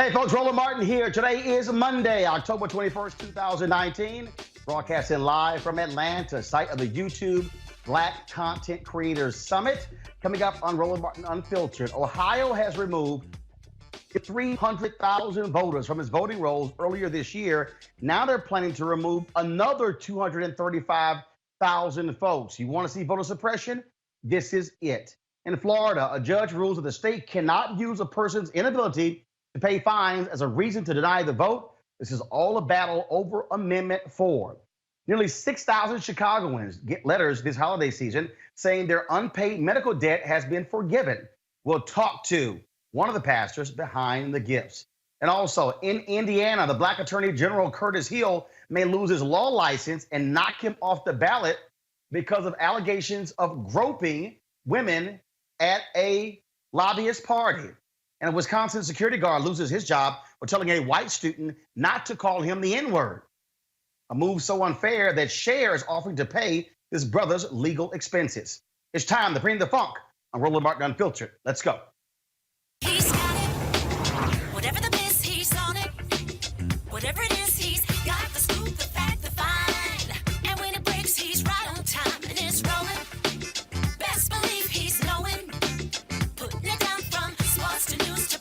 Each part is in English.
Hey folks, Roland Martin here. Today is Monday, October 21st, 2019. Broadcasting live from Atlanta, site of the YouTube Black Content Creators Summit. Coming up on Roland Martin Unfiltered, Ohio has removed 300,000 voters from its voting rolls earlier this year. Now they're planning to remove another 235,000 folks. You want to see voter suppression? This is it. In Florida, a judge rules that the state cannot use a person's inability to pay fines as a reason to deny the vote. This is all a battle over Amendment 4. Nearly 6,000 Chicagoans get letters this holiday season saying their unpaid medical debt has been forgiven. We'll talk to one of the pastors behind the gifts. And also in Indiana, the Black Attorney General Curtis Hill may lose his law license and knock him off the ballot because of allegations of groping women at a lobbyist party. And a Wisconsin security guard loses his job for telling a white student not to call him the N-word. A move so unfair that Cher is offering to pay his brother's legal expenses. It's time to bring the funk on Roland Martin Unfiltered. Let's go. He's got it. Whatever the miss, he's on it. Whatever it is, he's got the scoop, the fact, the find. And when it breaks, he's right on time and it's rolling. Best believe he's knowing. Putting it down from sports to news to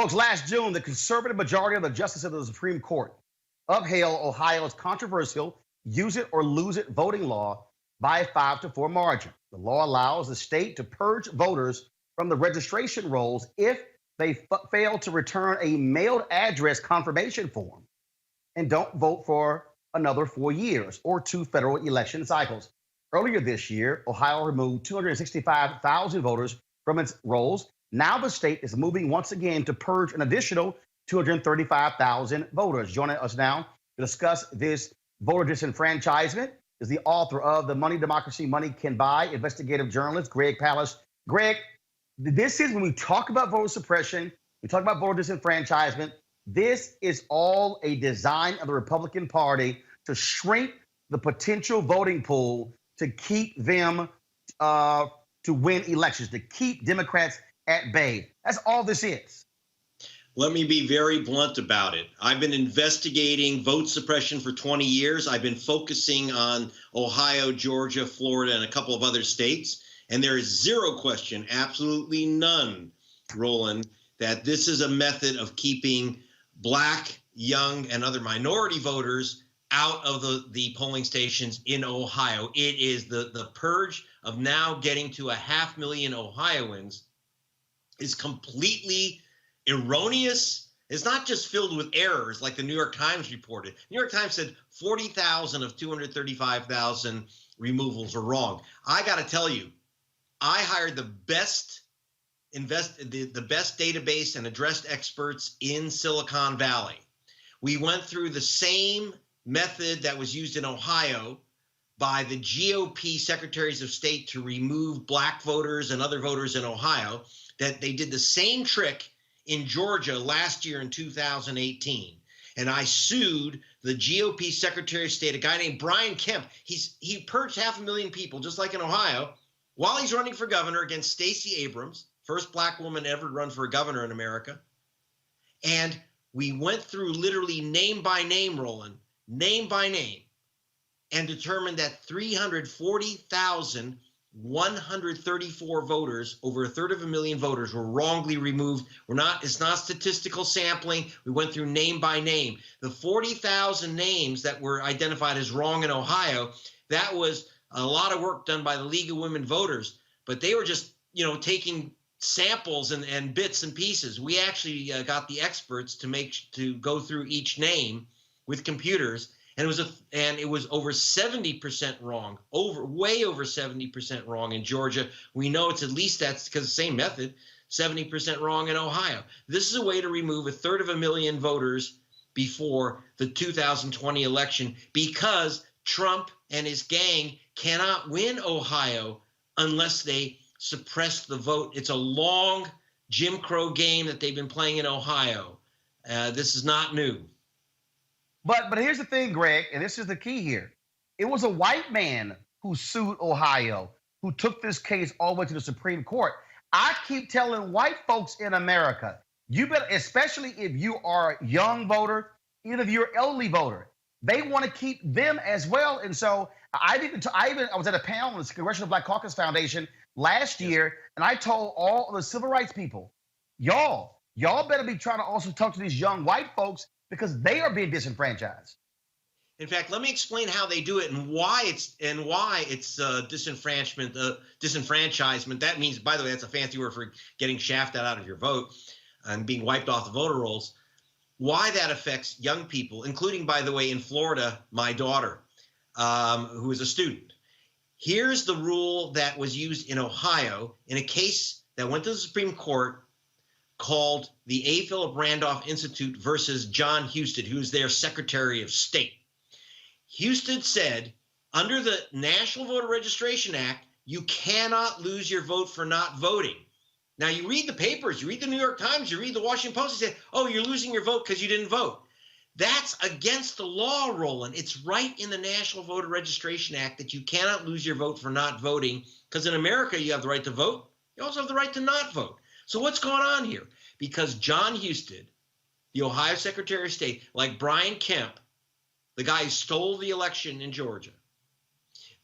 Folks, last June, the conservative majority of the justices of the Supreme Court upheld Ohio's controversial use it or lose it voting law by a 5-4 margin. The law allows the state to purge voters from the registration rolls if they fail to return a mailed address confirmation form and don't vote for another 4 years or 2 federal election cycles. Earlier this year, Ohio removed 265,000 voters from its rolls. Now the state is moving once again to purge an additional 235,000 voters. Joining us now to discuss this voter disenfranchisement is the author of The Money Democracy Money Can Buy, investigative journalist Greg Palast. Greg, this is when we talk about voter suppression, we talk about voter disenfranchisement. This is all a design of the Republican Party to shrink the potential voting pool to keep them to win elections, to keep Democrats at bay. That's all this is. Let me be very blunt about it. I've been investigating vote suppression for 20 years. I've been focusing on Ohio, Georgia, Florida, and a couple of other states. And there is zero question, absolutely none, Roland, that this is a method of keeping Black, young, and other minority voters out of the polling stations in Ohio. It is the purge of now getting to 500,000 Ohioans is completely erroneous. It's not just filled with errors like the New York Times reported. New York Times said 40,000 of 235,000 removals are wrong. I got to tell you, I hired the best database and addressed experts in Silicon Valley. We went through the same method that was used in Ohio by the GOP secretaries of state to remove Black voters and other voters in Ohio, that they did the same trick in Georgia last year in 2018. And I sued the GOP Secretary of State, a guy named Brian Kemp. He purged 500,000 people, just like in Ohio, while he's running for governor against Stacey Abrams, first Black woman ever to run for a governor in America. And we went through literally name by name, Roland, name by name, and determined that 340,134 voters, over 1/3 voters, were wrongly removed. It's not statistical sampling. We went through name by name. The 40,000 names that were identified as wrong in Ohio, that was a lot of work done by the League of Women Voters, but they were just, taking samples and bits and pieces. We actually got the experts to go through each name with computers, and it was over 70% wrong, way over 70% wrong in Georgia. We know it's at least that's because the same method, 70% wrong in Ohio. This is a way to remove 1/3 voters before the 2020 election, because Trump and his gang cannot win Ohio unless they suppress the vote. It's a long Jim Crow game that they've been playing in Ohio. This is not new. But here's the thing, Greg, and this is the key here. It was a white man who sued Ohio, who took this case all the way to the Supreme Court. I keep telling white folks in America, you better, especially if you are a young voter, even if you're an elderly voter, they want to keep them as well. And so I was at a panel on the Congressional Black Caucus Foundation last year, and I told all of the civil rights people, y'all better be trying to also talk to these young white folks, because they are being disenfranchised. In fact, let me explain how they do it and why it's disenfranchisement. That means, by the way, that's a fancy word for getting shafted out of your vote and being wiped off the voter rolls. Why that affects young people, including, by the way, in Florida, my daughter, who is a student. Here's the rule that was used in Ohio in a case that went to the Supreme Court called the A. Philip Randolph Institute versus John Husted, who's their Secretary of State. Husted said, under the National Voter Registration Act, you cannot lose your vote for not voting. Now, you read the papers, you read the New York Times, you read the Washington Post, and say, oh, you're losing your vote because you didn't vote. That's against the law, Roland. It's right in the National Voter Registration Act that you cannot lose your vote for not voting, because in America, you have the right to vote. You also have the right to not vote. So what's going on here? Because John Husted, the Ohio Secretary of State, like Brian Kemp, the guy who stole the election in Georgia,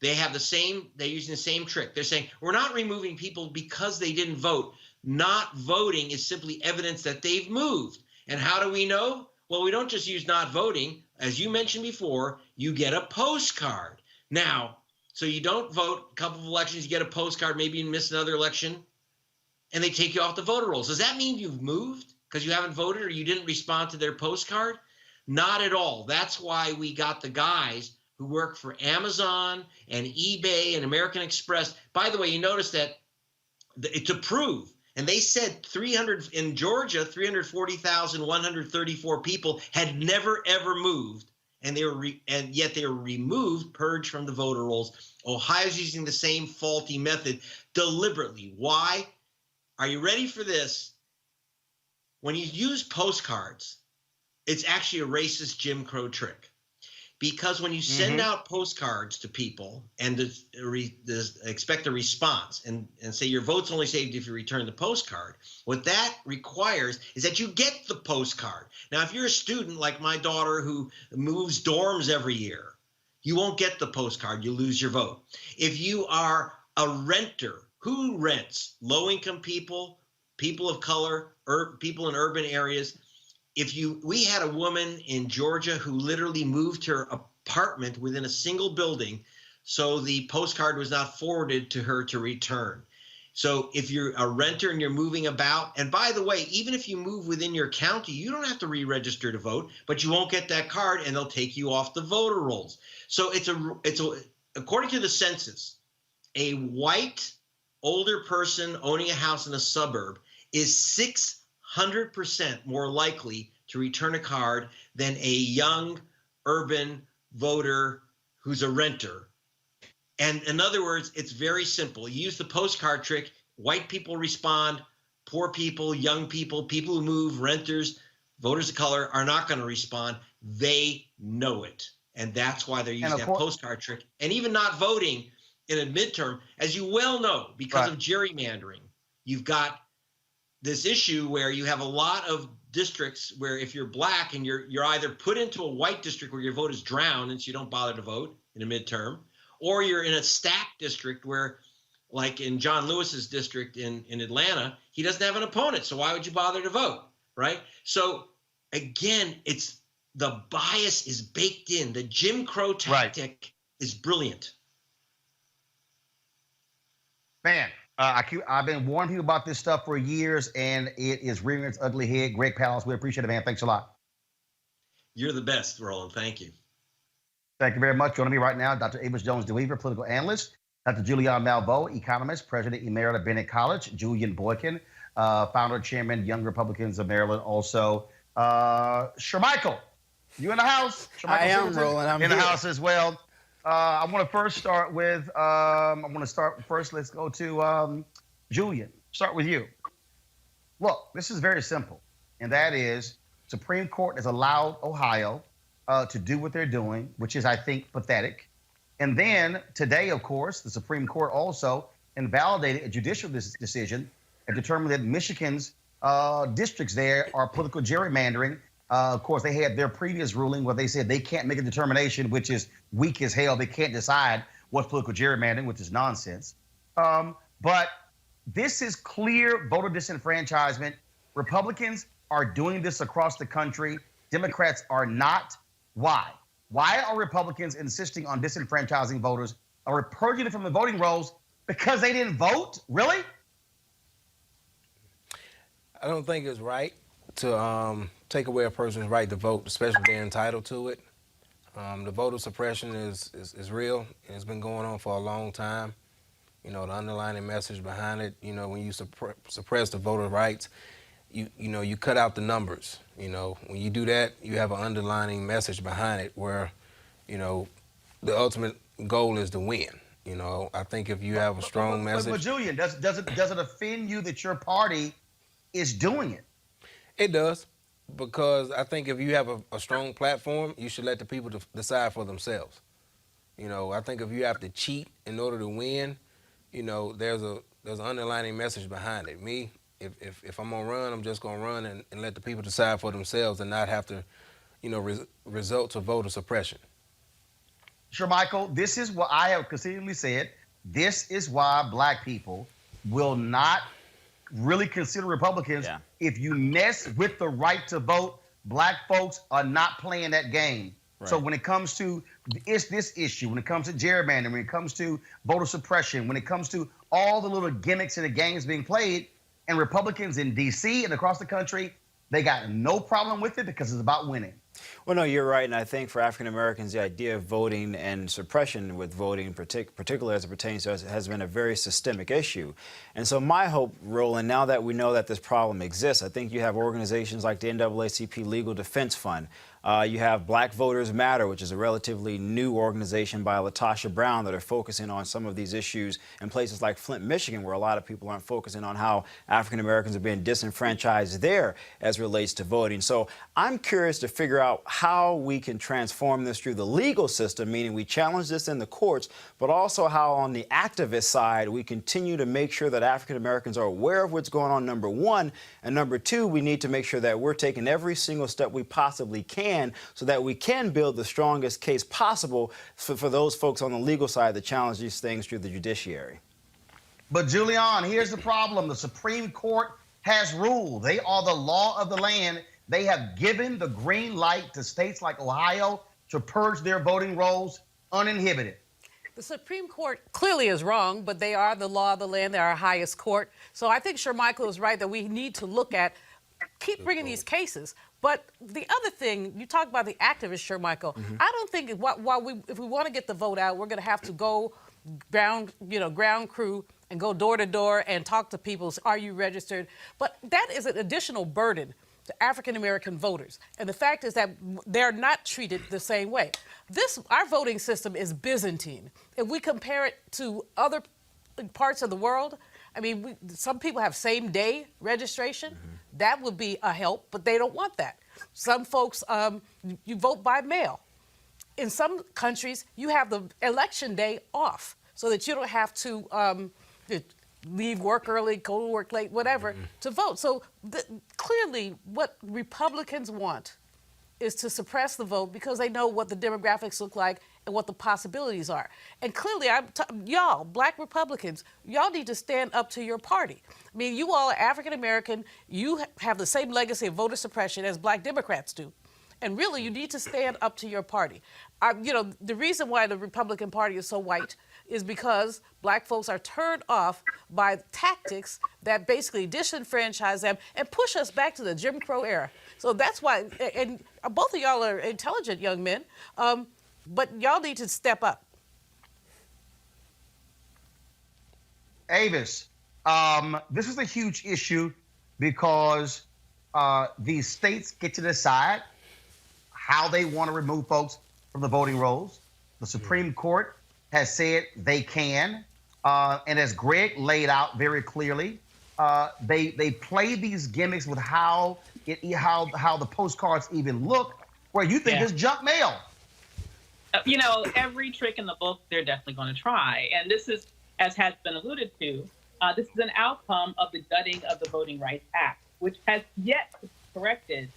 they're using the same trick. They're saying, we're not removing people because they didn't vote. not voting is simply evidence that they've moved. And how do we know? Well, we don't just use not voting. As you mentioned before, you get a postcard. Now, so you don't vote a couple of elections, you get a postcard, maybe you miss another election, and they take you off the voter rolls. Does that mean you've moved because you haven't voted or you didn't respond to their postcard? Not at all. That's why we got the guys who work for Amazon and eBay and American Express. By the way, you notice that to prove, and they said 300 in Georgia, 340,134 people had never ever moved, and yet they were removed, purged from the voter rolls. Ohio's using the same faulty method deliberately. Why? Are you ready for this? When you use postcards, it's actually a racist Jim Crow trick. Because when you send out postcards to people and expect a response and say your vote's only saved if you return the postcard, what that requires is that you get the postcard. Now, if you're a student like my daughter who moves dorms every year, you won't get the postcard. You lose your vote. If you are a renter, who rents? Low-income people, people of color, people in urban areas. We had a woman in Georgia who literally moved her apartment within a single building, so the postcard was not forwarded to her to return. So if you're a renter and you're moving about, and by the way, even if you move within your county, you don't have to re-register to vote, but you won't get that card and they'll take you off the voter rolls. So it's according to the census, a white older person owning a house in a suburb is 600% more likely to return a card than a young urban voter who's a renter. And in other words, it's very simple. You use the postcard trick. White people respond. Poor people, young people, people who move, renters, voters of color are not going to respond. They know it. And that's why they're using that postcard trick. And even not voting in a midterm, as you well know, because of gerrymandering, you've got this issue where you have a lot of districts where if you're black and you're either put into a white district where your vote is drowned and so you don't bother to vote in a midterm, or you're in a stacked district where, like in John Lewis's district in Atlanta, he doesn't have an opponent. So why would you bother to vote, right? So again, it's the bias is baked in. The Jim Crow tactic is brilliant. Man, I've been warning people about this stuff for years, and it is rearing its ugly head. Great panels. We appreciate it, man. Thanks a lot. You're the best, Roland. Thank you. Thank you very much. Joining me right now, Dr. Avis Jones-DeWeaver, political analyst, Dr. Julian Malveaux, economist, president emerita Bennett College, Julian Boykin, founder, chairman, Young Republicans of Maryland, also. Shermichael, you in the house? I am, Roland. I'm in here. the house as well. I want to first start with, let's go to Julian. Start with you. Look, this is very simple, and that is Supreme Court has allowed Ohio to do what they're doing, which is, I think, pathetic. And then today, of course, the Supreme Court also invalidated a judicial decision and determined that Michigan's districts there are political gerrymandering. Of course, they had their previous ruling where they said they can't make a determination, which is weak as hell. They can't decide what's political gerrymandering, which is nonsense. But this is clear voter disenfranchisement. Republicans are doing this across the country. Democrats are not. Why? Why are Republicans insisting on disenfranchising voters or purging them from the voting rolls? Because they didn't vote? Really? I don't think it's right to take away a person's right to vote, especially if they're entitled to it. The voter suppression is real, and it's been going on for a long time. You know, the underlying message behind it, you know, when you suppress the voter rights, you cut out the numbers. You know, when you do that, you have an underlying message behind it where, you know, the ultimate goal is to win. You know, I think if you have a strong message. But Julian, does it offend you that your party is doing it? It does, because I think if you have a strong platform, you should let the people decide for themselves. You know, I think if you have to cheat in order to win, you know, there's an underlying message behind it. Me, if I'm gonna run, I'm just gonna run and let the people decide for themselves and not have to, you know, result to voter suppression. Sure, Michael, this is what I have consistently said. This is why black people will not really consider Republicans. Yeah. If you mess with the right to vote, black folks are not playing that game. Right. So when it comes to this issue, when it comes to gerrymandering, when it comes to voter suppression, when it comes to all the little gimmicks and the games being played, and Republicans in D.C. and across the country, they got no problem with it because it's about winning. Well, no, you're right. And I think for African Americans, the idea of voting and suppression with voting, particularly as it pertains to us, has been a very systemic issue. And so my hope, Roland, now that we know that this problem exists, I think you have organizations like the NAACP Legal Defense Fund. You have Black Voters Matter, which is a relatively new organization by LaTosha Brown that are focusing on some of these issues in places like Flint, Michigan, where a lot of people aren't focusing on how African Americans are being disenfranchised there as relates to voting. So I'm curious to figure out how we can transform this through the legal system, meaning we challenge this in the courts, but also how on the activist side we continue to make sure that African Americans are aware of what's going on, number one, and number two, we need to make sure that we're taking every single step we possibly can so that we can build the strongest case possible for those folks on the legal side that challenge these things through the judiciary. But Julian, here's the problem. The Supreme Court has ruled. They are the law of the land. They have given the green light to states like Ohio to purge their voting rolls uninhibited. The Supreme Court clearly is wrong, but they are the law of the land. They're our highest court. So I think Shermichael is right that we need to look at, keep bringing these cases. But the other thing, you talk about the activist, Shermichael. I don't think if we want to get the vote out, we're going to have to go ground crew and go door to door and talk to people. Are you registered? But that is an additional burden to African American voters. And the fact is that they're not treated the same way. Our voting system is Byzantine. If we compare it to other parts of the world, I mean, some people have same-day registration. That would be a help, but they don't want that. Some folks, you vote by mail. In some countries, you have the election day off so that you don't have to leave work early, go to work late, whatever, to vote. So clearly what Republicans want is to suppress the vote because they know what the demographics look like and what the possibilities are. And clearly, y'all, black Republicans, y'all need to stand up to your party. I mean, you all are African American. You have the same legacy of voter suppression as black Democrats do. And really, you need to stand up to your party. The reason why the Republican Party is so white is because black folks are turned off by tactics that basically disenfranchise them and push us back to the Jim Crow era. So that's why, and both of y'all are intelligent young men, but y'all need to step up. Avis, this is a huge issue because these states get to decide how they want to remove folks from the voting rolls. The Supreme Court has said they can. And as Greg laid out very clearly, they play these gimmicks with how the postcards even look, where you think it's junk mail. Every trick in the book, they're definitely going to try. And this is, as has been alluded to, this is an outcome of the gutting of the Voting Rights Act, which has yet to be corrected.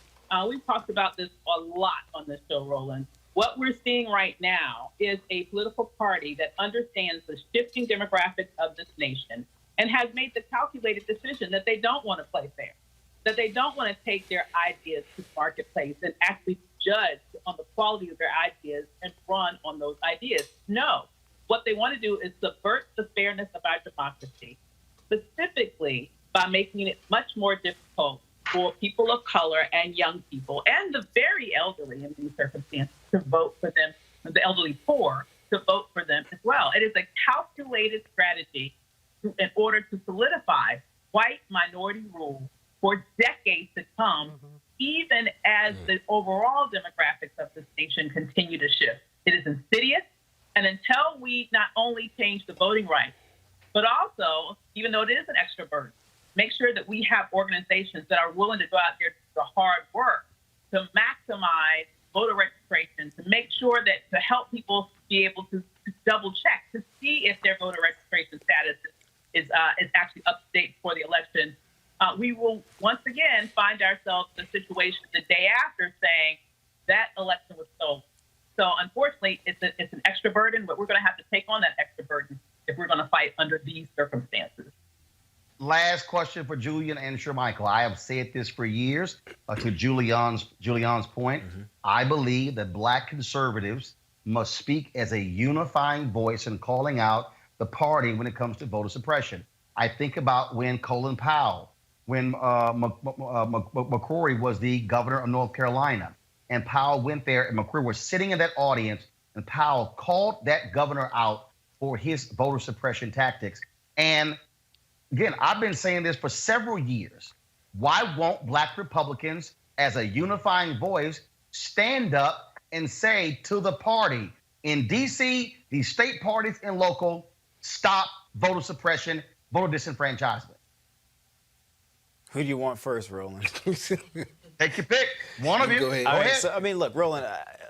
We've talked about this a lot on this show, Roland. What we're seeing right now is a political party that understands the shifting demographics of this nation and has made the calculated decision that they don't want to play fair, that they don't want to take their ideas to the marketplace and actually judge on the quality of their ideas and run on those ideas. No, what they want to do is subvert the fairness of our democracy, specifically by making it much more difficult for people of color and young people and the very elderly in these circumstances to vote for them, the elderly poor to vote for them as well. It is a calculated strategy in order to solidify white minority rule for decades to come, even as the overall demographics of this nation continue to shift. It is insidious, and until we not only change the voting rights, but also, even though it is an extra burden, make sure that we have organizations that are willing to go out there to do the hard work to maximize voter registration, to make sure that to help people be able to double check to see if their voter registration status is actually up to date for the election. We will once again find ourselves in a situation the day after saying that election was stolen. So unfortunately, it's an extra burden, but we're going to have to take on that extra burden if we're going to fight under these circumstances. last question for Julian and Shermichael. I have said this for years. To Julian's point, I believe that Black conservatives must speak as a unifying voice in calling out the party when it comes to voter suppression. I think about when Colin Powell, when McCrory was the governor of North Carolina, and Powell went there, and McCrory was sitting in that audience, and Powell called that governor out for his voter suppression tactics. And again, I've been saying this for several years. Why won't Black Republicans, as a unifying voice, stand up and say to the party in D.C., these state parties and local, stop voter suppression, voter disenfranchisement? Who do you want first, Roland? Take your pick. One of you. Go ahead. Go ahead. So, I mean, look, Roland,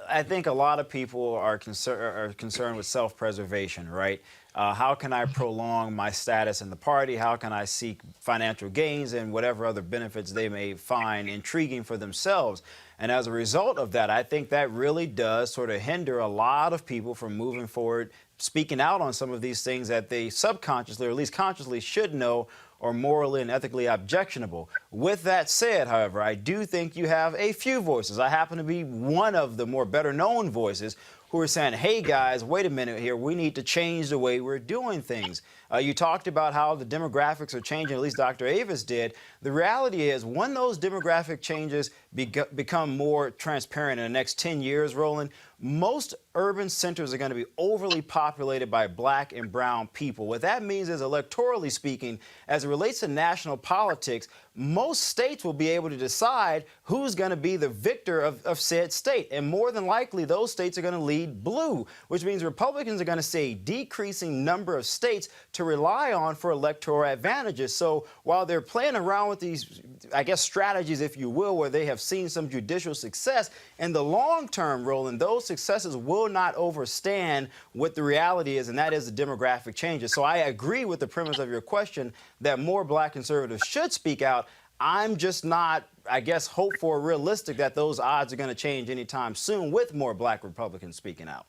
I think a lot of people are concerned with self-preservation, right? How can I prolong my status in the party? How can I seek financial gains and whatever other benefits they may find intriguing for themselves? And as a result of that, I think that really does sort of hinder a lot of people from moving forward, speaking out on some of these things that they subconsciously or at least consciously should know are morally and ethically objectionable. With that said, however, I do think you have a few voices. I happen to be one of the more better known voices who are saying, hey guys, wait a minute here, we need to change the way we're doing things. You talked about how the demographics are changing, at least Dr. Avis did. The reality is when those demographic changes become more transparent in the next 10 years, Roland, most urban centers are going to be overly populated by Black and brown people. What that means is, electorally speaking, as it relates to national politics, most states will be able to decide who's going to be the victor of said state. And more than likely, those states are going to lead blue, which means Republicans are going to see a decreasing number of states to rely on for electoral advantages. So while they're playing around with these, I guess, strategies, if you will, where they have seen some judicial success, in the long term, Roland, those successes will not overstand what the reality is, and that is the demographic changes. So I agree with the premise of your question that more Black conservatives should speak out. I'm just not, I guess, hopeful or realistic that those odds are going to change anytime soon with more Black Republicans speaking out.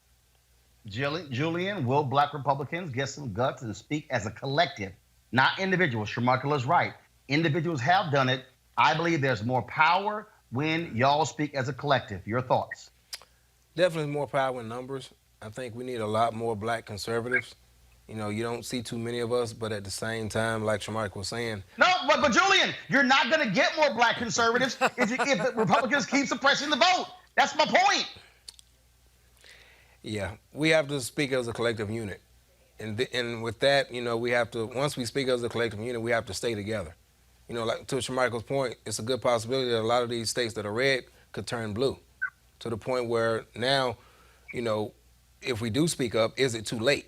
Julian, will Black Republicans get some guts and speak as a collective, not individuals? Shermichael is right. Individuals have done it. I believe there's more power when y'all speak as a collective. Your thoughts? Definitely more power in numbers. I think we need a lot more Black conservatives. You know, you don't see too many of us, but at the same time, like Shermichael was saying. No, but Julian, you're not going to get more Black conservatives if the Republicans keep suppressing the vote. That's my point. Yeah, we have to speak as a collective unit. And with that, you know, we have to, once we speak as a collective unit, we have to stay together. You know, like to Shermichael's point, it's a good possibility that a lot of these states that are red could turn blue, to the point where now, you know, if we do speak up, is it too late?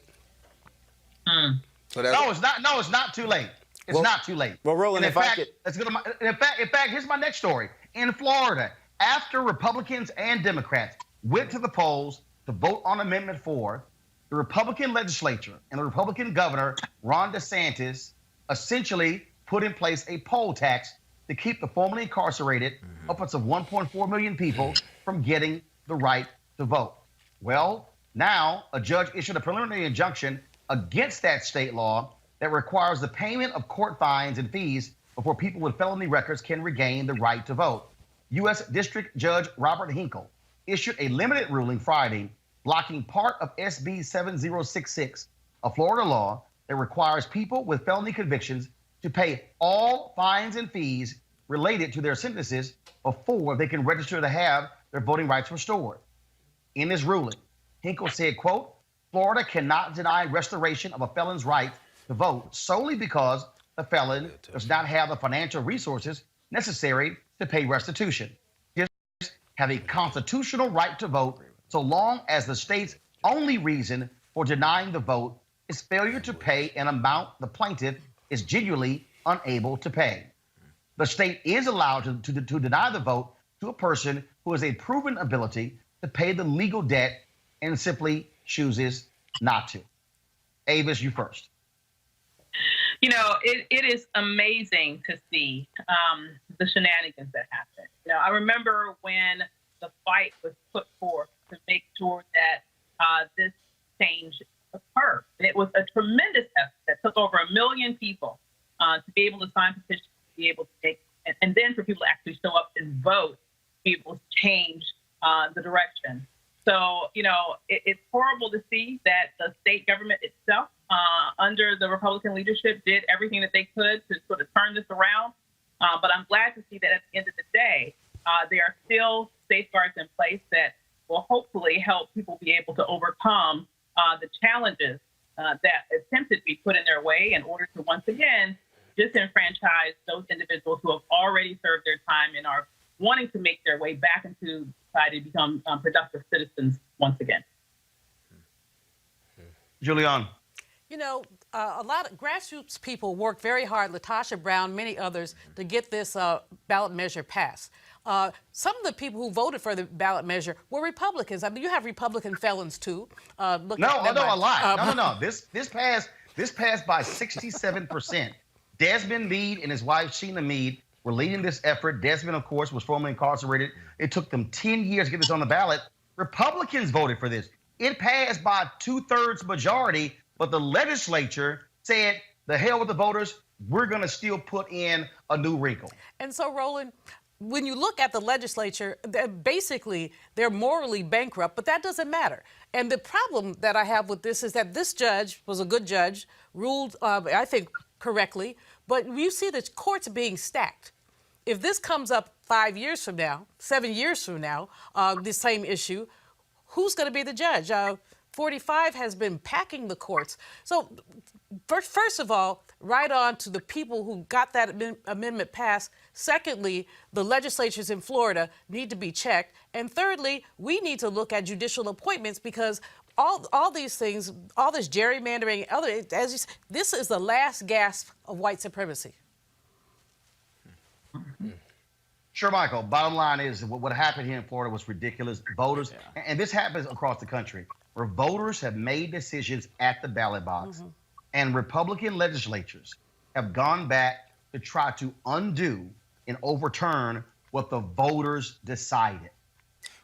So No, it's not. No, it's not too late. It's not too late. Well, Roland, in fact, here's my next story. In Florida, after Republicans and Democrats went to the polls to vote on Amendment 4, the Republican legislature and the Republican governor, Ron DeSantis, essentially put in place a poll tax to keep the formerly incarcerated upwards of 1.4 million people from getting the right to vote. Well, now a judge issued a preliminary injunction against that state law that requires the payment of court fines and fees before people with felony records can regain the right to vote. U.S. District Judge Robert Hinkle issued a limited ruling Friday blocking part of SB 7066, a Florida law that requires people with felony convictions to pay all fines and fees related to their sentences before they can register to have their voting rights restored. In his ruling, Hinkle said, quote, Florida cannot deny restoration of a felon's right to vote solely because the felon does not have the financial resources necessary to pay restitution. Just have a constitutional right to vote so long as the state's only reason for denying the vote is failure to pay an amount the plaintiff is genuinely unable to pay. The state is allowed to deny the vote to a person who has a proven ability to pay the legal debt and simply chooses not to. Avis, you first. You know, it is amazing to see the shenanigans that happen. You know, I remember when the fight was put forth to make sure that this change occurred. It was a tremendous effort that took over 1 million people to be able to sign petitions, to be able to take, and then for people to actually show up and vote, to be able to change the direction. So, it's horrible to see that the state government itself, under the Republican leadership, did everything that they could to sort of turn this around. But I'm glad to see that at the end of the day, there are still safeguards in place that will hopefully help people be able to overcome the challenges that attempted to be put in their way in order to once again disenfranchise those individuals who have already served their time and are wanting to make their way back into society to become productive citizens once again. Julian. A lot of grassroots people worked very hard, Latasha Brown, many others, to get this ballot measure passed. Some of the people who voted for the ballot measure were Republicans. I mean, you have Republican felons too. A lot. No. This passed by 67%. Desmond Meade and his wife Sheena Meade were leading this effort. Desmond, of course, was formerly incarcerated. It took them 10 years to get this on the ballot. Republicans voted for this. It passed by 2/3 majority, but the legislature said, the hell with the voters, we're going to still put in a new wrinkle. And so, Roland, when you look at the legislature, basically they're morally bankrupt, but that doesn't matter. And the problem that I have with this is that this judge was a good judge, ruled, I think, correctly, but you see the courts being stacked. If this comes up 5 years from now, 7 years from now, this same issue, who's going to be the judge? 45 has been packing the courts. So first of all, right on to the people who got that amendment passed. Secondly, the legislatures in Florida need to be checked. And thirdly, we need to look at judicial appointments because all these things, all this gerrymandering, this is the last gasp of white supremacy. Sure, Michael. Bottom line is what happened here in Florida was ridiculous. Voters, and this happens across the country, where voters have made decisions at the ballot box, and Republican legislatures have gone back to try to undo and overturn what the voters decided.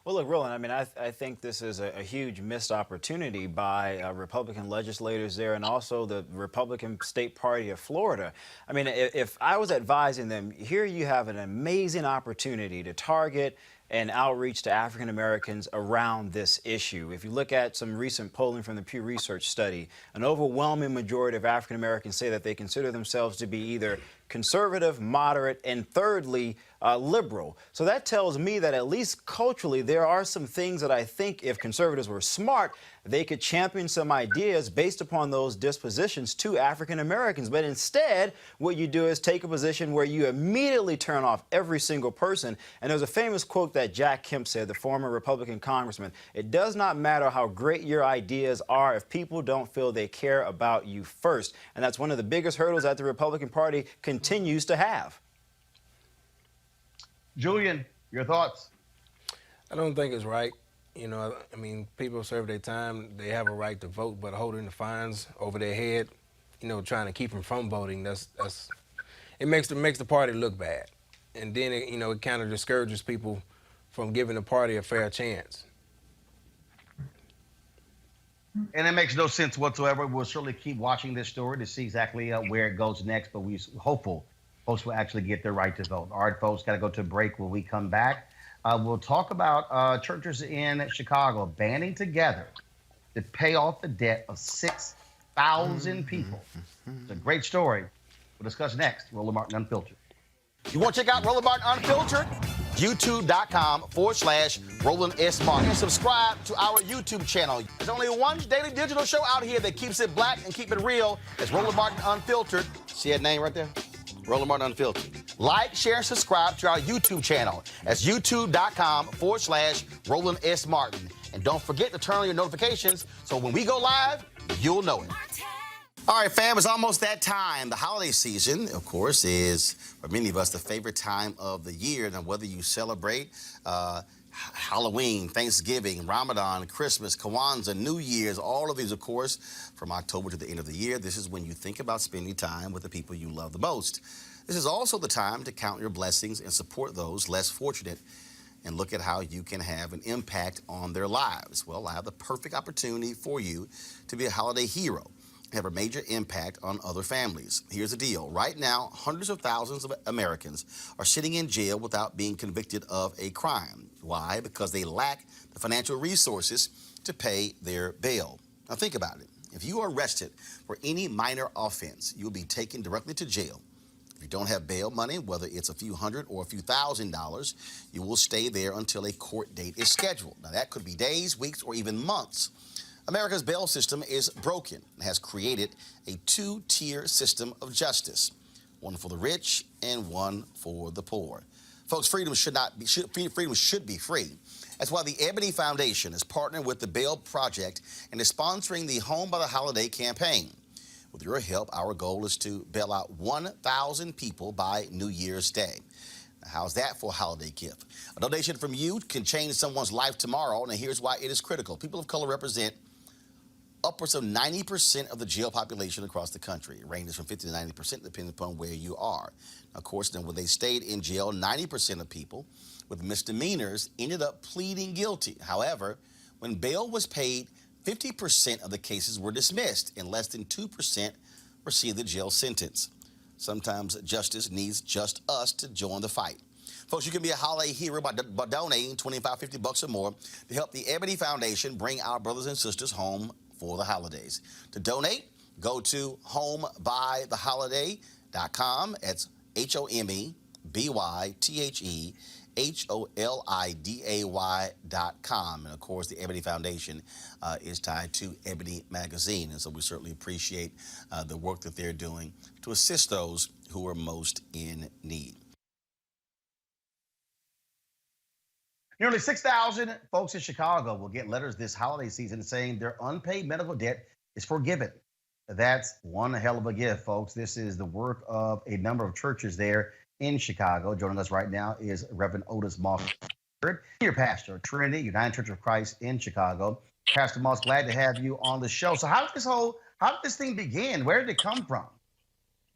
Well, look, Roland, I mean, I think this is a huge missed opportunity by Republican legislators there and also the Republican State Party of Florida. I mean, if I was advising them, here you have an amazing opportunity to target and outreach to African Americans around this issue. If you look at some recent polling from the Pew Research study, an overwhelming majority of African Americans say that they consider themselves to be either conservative, moderate, and thirdly, liberal. So that tells me that at least culturally, there are some things that I think if conservatives were smart, they could champion some ideas based upon those dispositions to African Americans. But instead, what you do is take a position where you immediately turn off every single person. And there's a famous quote that Jack Kemp said, the former Republican congressman, "It does not matter how great your ideas are if people don't feel they care about you first." And that's one of the biggest hurdles that the Republican Party continues to have. Julian, your thoughts? I don't think it's right. I mean, people serve their time. They have a right to vote, but holding the fines over their head, trying to keep them from voting, it makes the party look bad. And then, it kind of discourages people from giving the party a fair chance. And it makes no sense whatsoever. We'll certainly keep watching this story to see exactly where it goes next, but we're hopeful folks will actually get their right to vote. All right, folks, got to go to a break. When we come back, we'll talk about churches in Chicago banding together to pay off the debt of 6,000 people. It's a great story. We'll discuss next. Roland Martin Unfiltered. You want to check out Roland Martin Unfiltered? YouTube.com/Roland S. Martin. And subscribe to our YouTube channel. There's only one daily digital show out here that keeps it black and keep it real. It's Roland Martin Unfiltered. See that name right there? Roland Martin Unfiltered. Like, share, and subscribe to our YouTube channel. That's YouTube.com/Roland S. Martin. And don't forget to turn on your notifications so when we go live, you'll know it. All right, fam, it's almost that time. The holiday season, of course, is, for many of us, the favorite time of the year. Now, whether you celebrate Halloween, Thanksgiving, Ramadan, Christmas, Kwanzaa, New Year's, all of these, of course, from October to the end of the year, this is when you think about spending time with the people you love the most. This is also the time to count your blessings and support those less fortunate and look at how you can have an impact on their lives. Well, I have the perfect opportunity for you to be a holiday hero. have a major impact on other families. Here's the deal. Right now, hundreds of thousands of Americans are sitting in jail without being convicted of a crime. Why? Because they lack the financial resources to pay their bail. Now think about it. If you are arrested for any minor offense, you'll be taken directly to jail. If you don't have bail money, whether it's a few $100 or a few $1,000s, you will stay there until a court date is scheduled. Now that could be days, weeks, or even months. America's bail system is broken and has created a two-tier system of justice, one for the rich and one for the poor. Folks, freedom should be free. That's why the Ebony Foundation is partnering with the Bail Project and is sponsoring the Home by the Holiday campaign. With your help, our goal is to bail out 1,000 people by New Year's Day. Now, how's that for a holiday gift? A donation from you can change someone's life tomorrow, and here's why it is critical. People of color represent upwards of 90% of the jail population across the country. It ranges from 50 to 90% depending upon where you are. Of course, then when they stayed in jail, 90% of people with misdemeanors ended up pleading guilty. However, when bail was paid, 50% of the cases were dismissed and less than 2% received the jail sentence. Sometimes justice needs just us to join the fight. Folks, you can be a holiday hero by donating $25, $50 or more to help the Ebony Foundation bring our brothers and sisters home for the holidays. To donate, go to homebytheholiday.com. It's HOMEBYTHEHOLIDAY.com. And of course, the Ebony Foundation is tied to Ebony Magazine. And so we certainly appreciate the work that they're doing to assist those who are most in need. Nearly 6,000 folks in Chicago will get letters this holiday season saying their unpaid medical debt is forgiven. That's one hell of a gift, folks. This is the work of a number of churches there in Chicago. Joining us right now is Reverend Otis Moss, senior pastor of Trinity United Church of Christ in Chicago. Pastor Moss, glad to have you on the show. So how did this thing begin? Where did it come from?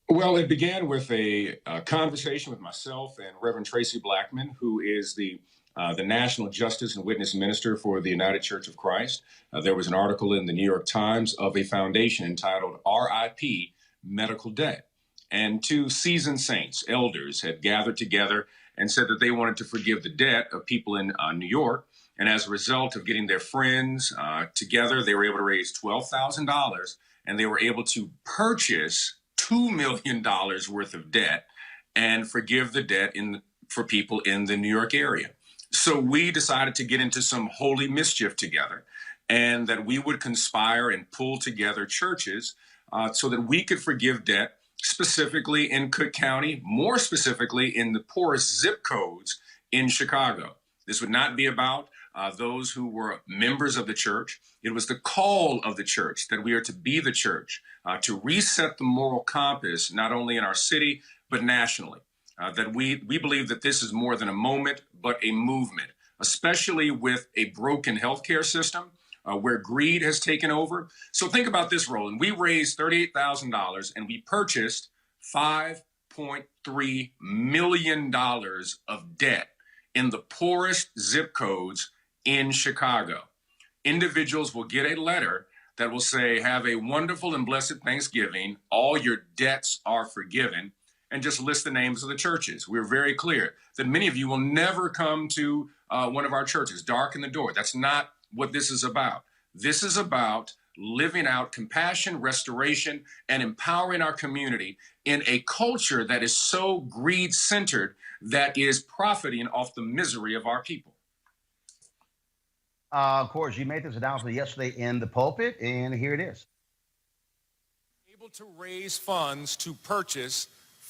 Well, it began with a conversation with myself and Reverend Tracy Blackman, who is the National Justice and Witness Minister for the United Church of Christ. There was an article in the New York Times of a foundation entitled RIP Medical Debt. And two seasoned saints, elders, had gathered together and said that they wanted to forgive the debt of people in New York. And as a result of getting their friends together, they were able to raise $12,000, and they were able to purchase $2 million worth of debt and forgive the debt for people in the New York area. So we decided to get into some holy mischief together, and that we would conspire and pull together churches so that we could forgive debt, specifically in Cook County, more specifically in the poorest zip codes in Chicago. This would not be about those who were members of the church. It was the call of the church that we are to be the church, to reset the moral compass, not only in our city, but nationally. That we believe that this is more than a moment, but a movement, especially with a broken healthcare system where greed has taken over. So think about this, Roland. We raised $38,000 and we purchased $5.3 million of debt in the poorest zip codes in Chicago. Individuals will get a letter that will say, have a wonderful and blessed Thanksgiving. All your debts are forgiven. And just list the names of the churches. We're very clear that many of you will never come to one of our churches, darken the door. That's not what this is about. This is about living out compassion, restoration, and empowering our community in a culture that is so greed-centered that is profiting off the misery of our people. Of course, you made this announcement yesterday in the pulpit, and here it is. Able to raise funds to purchase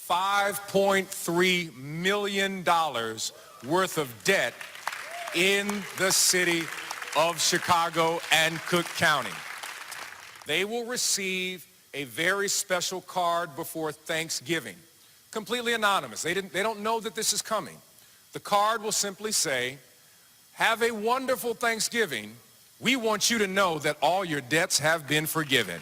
$5.3 million worth of debt in the city of Chicago and Cook County. They will receive a very special card before Thanksgiving, completely anonymous. They don't know that this is coming. The card will simply say, have a wonderful Thanksgiving. We want you to know that all your debts have been forgiven.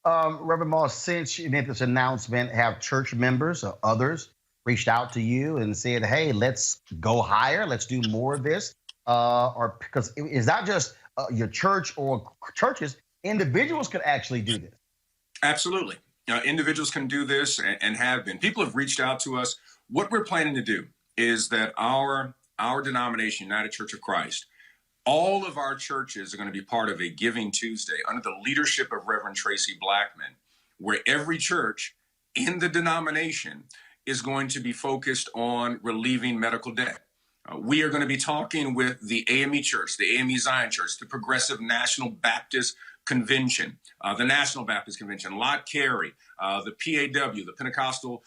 Reverend Moss, since you made this announcement, have church members or others reached out to you and said, hey, let's go higher, let's do more of this? Or because it's not just your church or churches, individuals could actually do this. Absolutely. Individuals can do this and have been. People have reached out to us. What we're planning to do is that our denomination, United Church of Christ, all of our churches are going to be part of a Giving Tuesday under the leadership of Reverend Tracy Blackman, where every church in the denomination is going to be focused on relieving medical debt. We are going to be talking with the AME Church, the AME Zion Church, the Progressive National Baptist Convention, the National Baptist Convention, Lot Carey, the PAW, the Pentecostal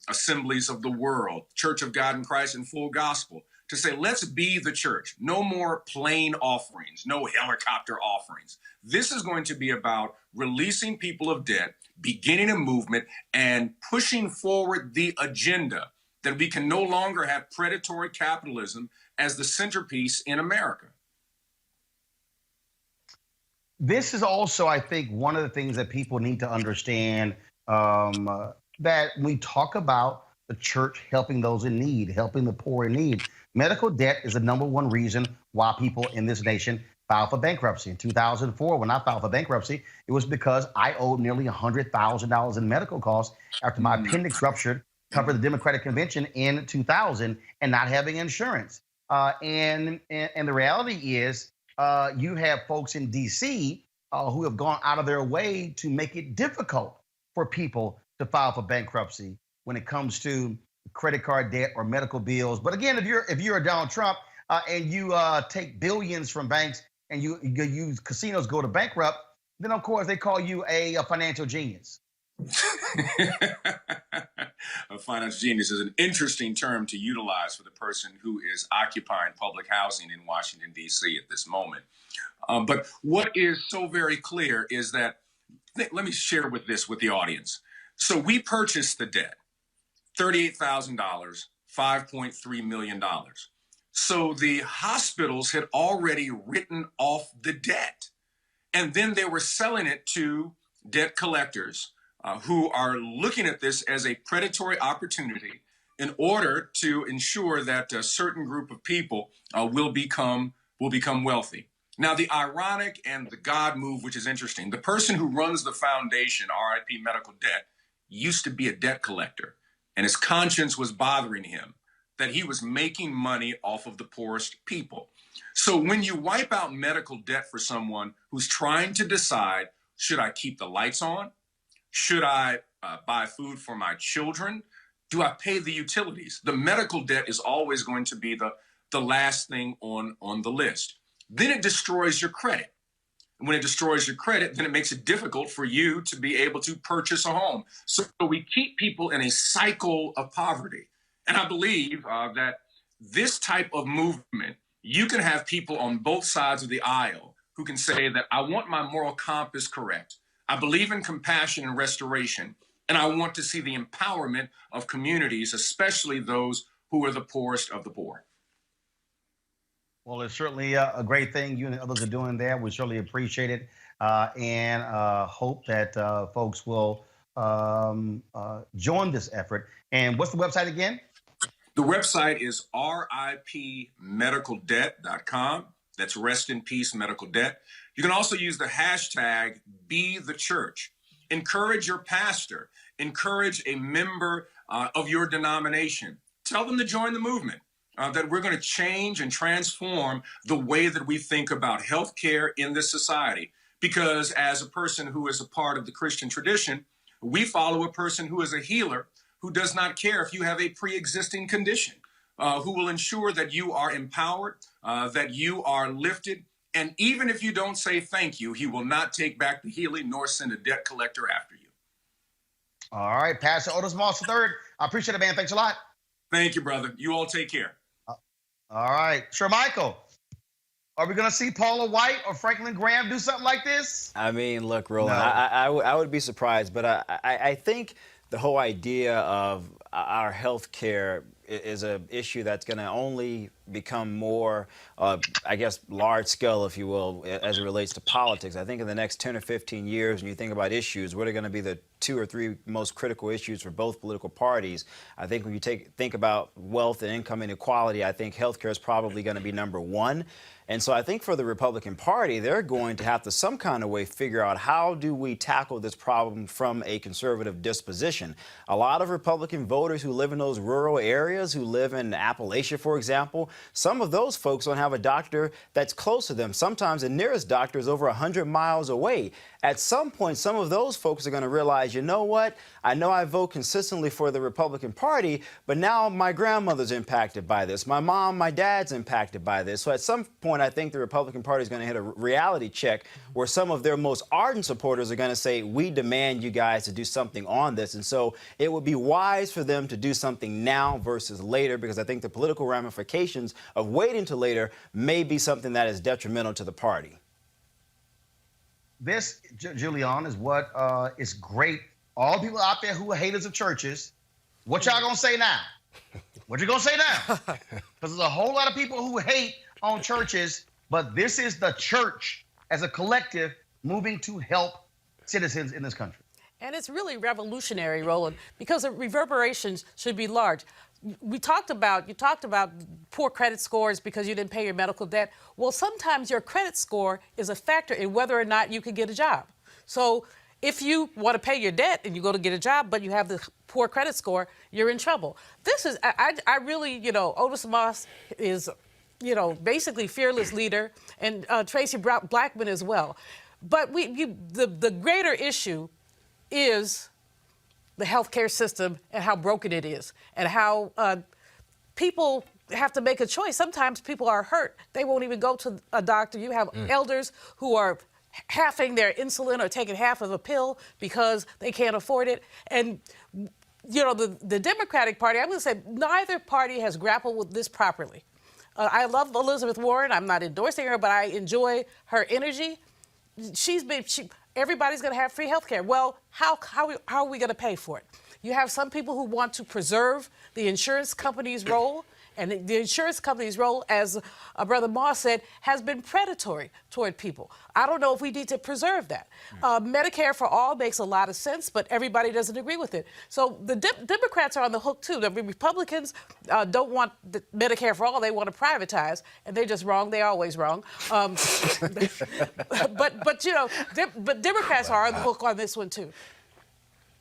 Assemblies of the World, Church of God in Christ and Full Gospel, to say, let's be the church. No more plain offerings, no helicopter offerings. This is going to be about releasing people of debt, beginning a movement, and pushing forward the agenda that we can no longer have predatory capitalism as the centerpiece in America. This is also, I think, one of the things that people need to understand, that we talk about the church helping those in need, helping the poor in need. Medical debt is the #1 reason why people in this nation file for bankruptcy. In 2004, when I filed for bankruptcy, it was because I owed nearly $100,000 in medical costs after my appendix ruptured, covered the Democratic Convention in 2000, and not having insurance. And the reality is, you have folks in D.C. Who have gone out of their way to make it difficult for people to file for bankruptcy when it comes to credit card debt or medical bills. But again, if you're a Donald Trump and you take billions from banks and you use casinos go to bankrupt, then of course they call you a financial genius. A financial genius is an interesting term to utilize for the person who is occupying public housing in Washington, D.C. at this moment. But what is so very clear is that, let me share with the audience. So we purchased the debt, $38,000, $5.3 million. So the hospitals had already written off the debt, and then they were selling it to debt collectors who are looking at this as a predatory opportunity in order to ensure that a certain group of people will become wealthy. Now, the ironic and the God move, which is interesting, the person who runs the foundation, RIP Medical Debt, used to be a debt collector, and his conscience was bothering him that he was making money off of the poorest people. So when you wipe out medical debt for someone who's trying to decide, should I keep the lights on? Should I buy food for my children? Do I pay the utilities? The medical debt is always going to be the last thing on the list. Then it destroys your credit. And when it destroys your credit, then it makes it difficult for you to be able to purchase a home. So we keep people in a cycle of poverty. And I believe that this type of movement, you can have people on both sides of the aisle who can say that I want my moral compass correct. I believe in compassion and restoration, and I want to see the empowerment of communities, especially those who are the poorest of the poor. Well, it's certainly a great thing you and others are doing there. We certainly appreciate it, and hope that folks will join this effort. And what's the website again? The website is ripmedicaldebt.com. That's Rest in Peace Medical Debt. You can also use the hashtag #BeTheChurch. Encourage your pastor. Encourage a member of your denomination. Tell them to join the movement, that we're going to change and transform the way that we think about healthcare in this society. Because as a person who is a part of the Christian tradition, we follow a person who is a healer who does not care if you have a pre-existing condition, who will ensure that you are empowered, that you are lifted. And even if you don't say thank you, he will not take back the healing nor send a debt collector after you. All right, Pastor Otis Moss III. I appreciate it, man. Thanks a lot. Thank you, brother. You all take care. All right. Sir Michael, are we going to see Paula White or Franklin Graham do something like this? I mean, look, Roland, No. I would be surprised, but I think the whole idea of our health care is an issue that's going to only become more, I guess, large scale, if you will, as it relates to politics. I think in the next 10 or 15 years, when you think about issues, what are going to be the 2 or 3 most critical issues for both political parties? I think when you think about wealth and income inequality, I think healthcare is probably going to be number 1. And so I think for the Republican Party, they're going to have to some kind of way figure out how do we tackle this problem from a conservative disposition. A lot of Republican voters who live in those rural areas, who live in Appalachia, for example, some of those folks don't have a doctor that's close to them. Sometimes the nearest doctor is over 100 miles away. At some point, some of those folks are going to realize, you know what? I know I vote consistently for the Republican Party, but now my grandmother's impacted by this. My mom, my dad's impacted by this. So at some point, I think the Republican Party is going to hit a reality check where some of their most ardent supporters are going to say, we demand you guys to do something on this. And so it would be wise for them to do something now versus later, because I think the political ramifications of waiting till later may be something that is detrimental to the party. This, Julian, is what is great. All people out there who are haters of churches, what y'all gonna say now? What you gonna say now? Because there's a whole lot of people who hate on churches, but this is the church as a collective moving to help citizens in this country. And it's really revolutionary, Roland, because the reverberations should be large. You talked about poor credit scores because you didn't pay your medical debt. Well, sometimes your credit score is a factor in whether or not you can get a job. So if you want to pay your debt and you go to get a job, but you have the poor credit score, you're in trouble. This is, I really, Otis Moss is, basically fearless leader, and Tracy Blackman as well. But the greater issue is the healthcare system and how broken it is, and how people have to make a choice. Sometimes people are hurt. They won't even go to a doctor. You have elders who are halving their insulin or taking half of a pill because they can't afford it. And, the Democratic Party, I'm going to say neither party has grappled with this properly. I love Elizabeth Warren. I'm not endorsing her, but I enjoy her energy. Everybody's going to have free health care. Well, how are we going to pay for it? You have some people who want to preserve the insurance company's role, and the insurance company's role, as Brother Moss said, has been predatory toward people. I don't know if we need to preserve that. Medicare for all makes a lot of sense, but everybody doesn't agree with it. So the Democrats are on the hook, too. The Republicans don't want the Medicare for all. They want to privatize, and they're just wrong. They're always wrong. But Democrats are on the hook on this one, too.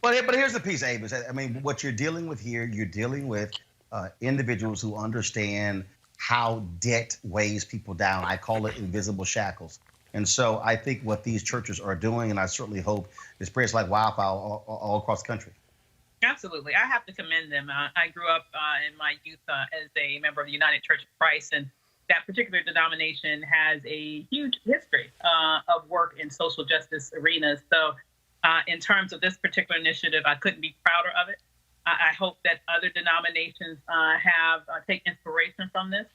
But here's the piece, Amos. I mean, what you're dealing with here, you're dealing with individuals who understand how debt weighs people down. I call it invisible shackles. And so I think what these churches are doing, and I certainly hope it spreads like wildfire all across the country. Absolutely. I have to commend them. I grew up in my youth as a member of the United Church of Christ, and that particular denomination has a huge history of work in social justice arenas. So in terms of this particular initiative, I couldn't be prouder of it. I hope that other denominations take inspiration from this.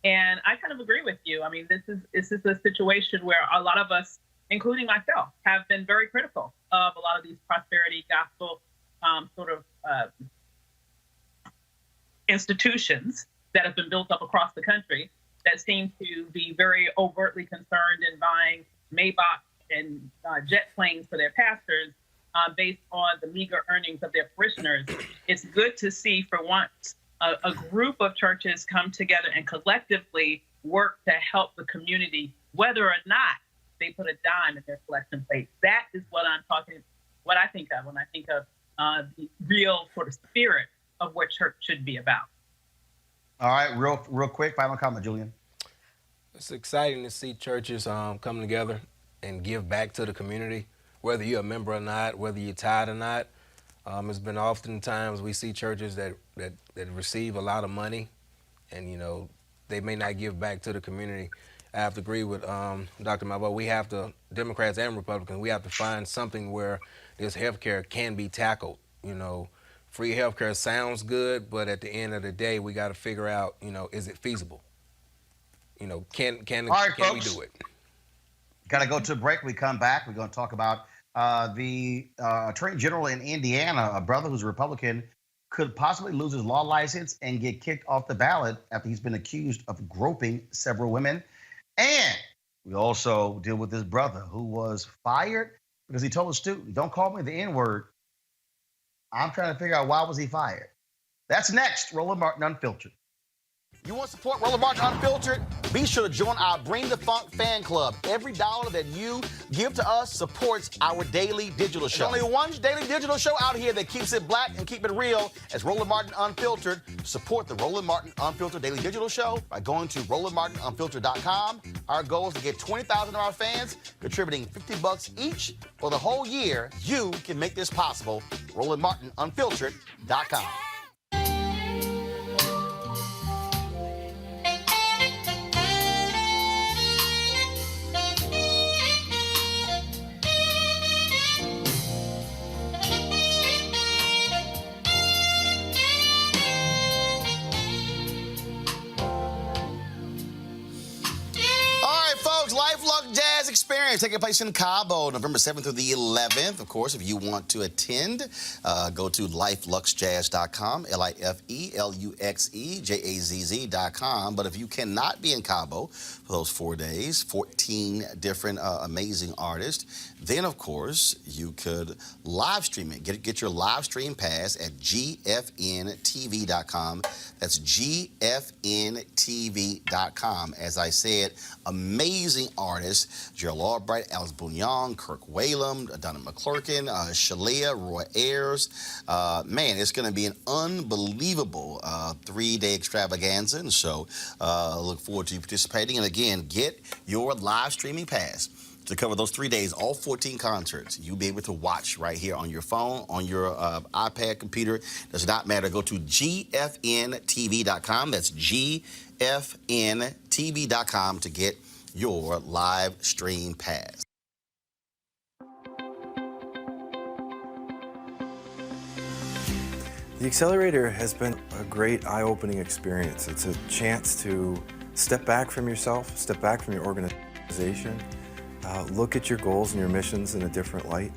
And I kind of agree with you. I mean, this is a situation where a lot of us, including myself, have been very critical of a lot of these prosperity gospel institutions that have been built up across the country that seem to be very overtly concerned in buying Maybach and jet planes for their pastors based on the meager earnings of their parishioners. It's good to see, for once, a group of churches come together and collectively work to help the community, whether or not they put a dime in their collection plate. That is what I think of when I think of the real sort of spirit of what church should be about. All right, real quick, final comment, Julian. It's exciting to see churches come together and give back to the community, whether you're a member or not, whether you're tied or not. It's been oftentimes we see churches that receive a lot of money, and they may not give back to the community. I have to agree with Dr. Malvo. We have to, Democrats and Republicans, we have to find something where this health care can be tackled. Free health care sounds good, but at the end of the day, we got to figure out, is it feasible? Can we do it? Got to go to a break. We come back. We're going to talk about the Attorney General in Indiana, a brother who's a Republican, could possibly lose his law license and get kicked off the ballot after he's been accused of groping several women. And we also deal with this brother who was fired because he told a student, "Don't call me the N-word." I'm trying to figure out why was he fired. That's next. Roland Martin Unfiltered. You want to support Roland Martin Unfiltered? Be sure to join our Bring the Funk fan club. Every dollar that you give to us supports our daily digital show. There's only one daily digital show out here that keeps it black and keep it real as Roland Martin Unfiltered. Support the Roland Martin Unfiltered daily digital show by going to RolandMartinUnfiltered.com. Our goal is to get 20,000 of our fans contributing $50 each for the whole year. You can make this possible. RolandMartinUnfiltered.com. Luxe Jazz Experience taking place in Cabo, November 7th through the 11th. Of course, if you want to attend, go to lifeluxejazz.com, LIFELUXEJAZZ.com. But if you cannot be in Cabo for those 4 days, 14 different amazing artists, then, of course, you could live stream it. Get your live stream pass at GFNTV.com. That's GFNTV.com. As I said, amazing artists, Gerald Albright, Alice Bouillon, Kirk Whalum, Donna McClurkin, Shalia, Roy Ayers. Man, it's going to be an unbelievable 3-day extravaganza, and so look forward to you participating. And again, get your live streaming pass to cover those 3 days, all 14 concerts. You'll be able to watch right here on your phone, on your iPad, computer. Does not matter. Go to GFNTV.com. That's GFNTV.com to get your live stream pass. The Accelerator has been a great eye-opening experience. It's a chance to step back from yourself, step back from your organization, look at your goals and your missions in a different light,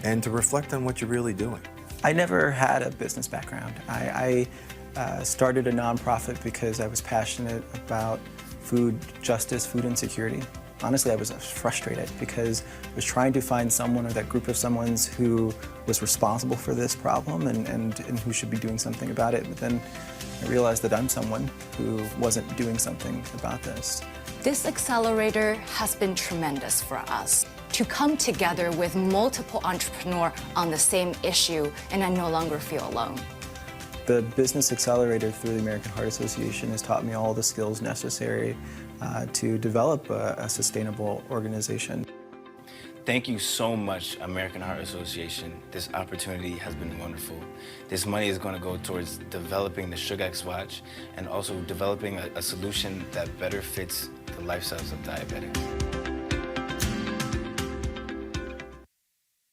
and to reflect on what you're really doing. I never had a business background. I started a nonprofit because I was passionate about food justice, food insecurity. Honestly, I was frustrated because I was trying to find someone or that group of someone's who was responsible for this problem and who should be doing something about it. But then I realized that I'm someone who wasn't doing something about this. This accelerator has been tremendous for us to come together with multiple entrepreneurs on the same issue, and I no longer feel alone. The Business Accelerator through the American Heart Association has taught me all the skills necessary to develop a sustainable organization. Thank you so much, American Heart Association. This opportunity has been wonderful. This money is going to go towards developing the SugarX watch and also developing a solution that better fits the lifestyles of diabetics.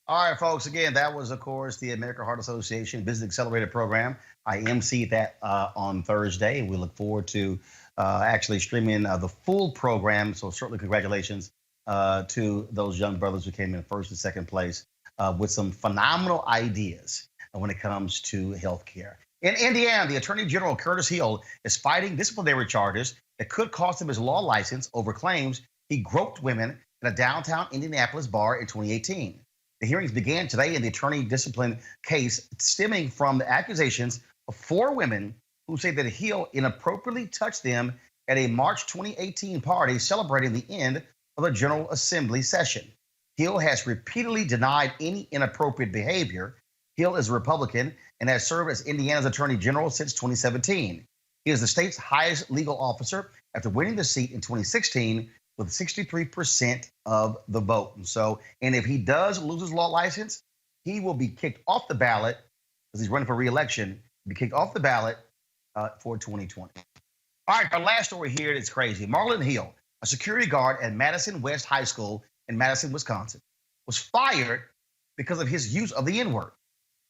All right, folks, again, that was, of course, the American Heart Association Business Accelerator Program. I emceed that on Thursday, and we look forward to actually streaming the full program. So certainly congratulations to those young brothers who came in first and second place with some phenomenal ideas when it comes to healthcare. In Indiana, the Attorney General Curtis Hill is fighting disciplinary charges that could cost him his law license over claims he groped women in a downtown Indianapolis bar in 2018. The hearings began today in the attorney discipline case stemming from the accusations of 4 women who say that Hill inappropriately touched them at a March 2018 party celebrating the end of the General Assembly session. Hill has repeatedly denied any inappropriate behavior. Hill is a Republican and has served as Indiana's Attorney General since 2017. He is the state's highest legal officer after winning the seat in 2016 with 63% of the vote. And if he does lose his law license, he will be kicked off the ballot because he's running for re-election, be kicked off the ballot for 2020. All right, our last story here is crazy. Marlon Hill, a security guard at Madison West High School in Madison, Wisconsin, was fired because of his use of the N-word.